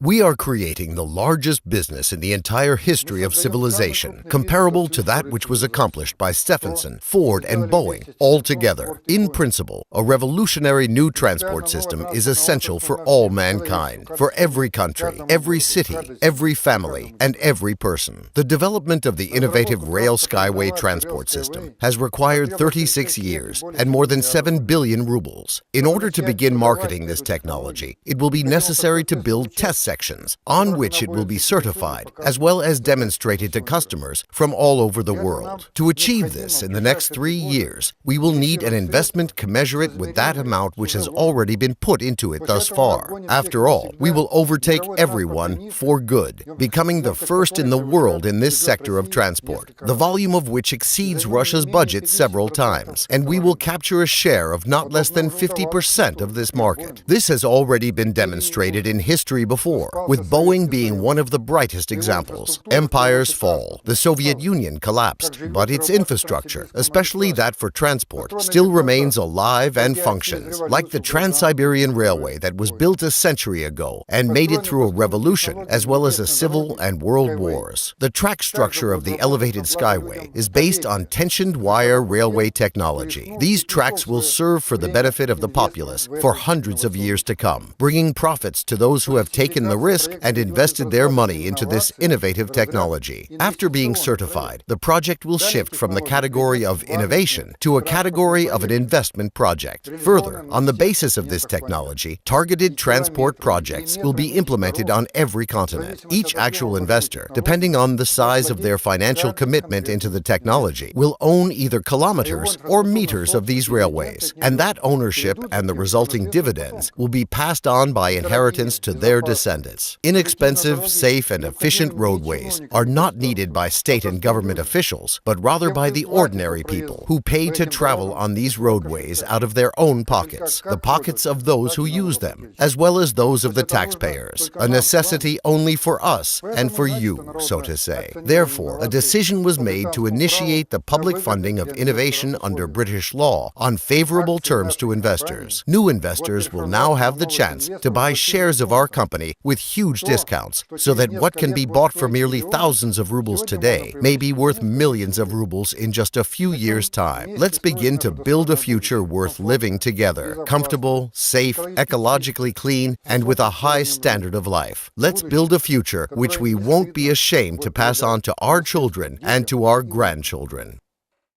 We are creating the largest business in the entire history of civilization, comparable to that which was accomplished by Stephenson, Ford, and Boeing all together. In principle, a revolutionary new transport system is essential for all mankind, for every country, every city, every family, and every person. The development of the innovative Rail SkyWay transport system has required 36 years and more than 7 billion rubles. In order to begin marketing this technology, it will be necessary to build test sections on which it will be certified, as well as demonstrated to customers from all over the world. To achieve this in the next 3 years, we will need an investment commensurate with that amount which has already been put into it thus far. After all, we will overtake everyone for good, becoming the first in the world in this sector of transport, the volume of which exceeds Russia's budget several times, and we will capture a share of not less than 50% of this market. This has already been demonstrated in history before, with Boeing being one of the brightest examples. Empires fall. The Soviet Union collapsed, but its infrastructure, especially that for transport, still remains alive and functions, like the Trans-Siberian Railway that was built a century ago and made it through a revolution as well as a civil and world wars. The track structure of the elevated skyway is based on tensioned wire railway technology. These tracks will serve for the benefit of the populace for hundreds of years to come, bringing profits to those who have taken the risk and invested their money into this innovative technology. After being certified, the project will shift from the category of innovation to a category of an investment project. Further, on the basis of this technology, targeted transport projects will be implemented on every continent. Each actual investor, depending on the size of their financial commitment into the technology, will own either kilometers or meters of these railways, and that ownership and the resulting dividends will be passed on by inheritance to their descendants. Inexpensive, safe, and efficient roadways are not needed by state and government officials, but rather by the ordinary people who pay to travel on these roadways out of their own pockets, the pockets of those who use them, as well as those of the taxpayers, a necessity only for us and for you, so to say. Therefore, a decision was made to initiate the public funding of innovation under British law on favorable terms to investors. New investors will now have the chance to buy shares of our company with huge discounts, so that what can be bought for merely thousands of rubles today may be worth millions of rubles in just a few years' time. Let's begin to build a future worth living together, comfortable, safe, ecologically clean, and with a high standard of life. Let's build a future which we won't be ashamed to pass on to our children and to our grandchildren.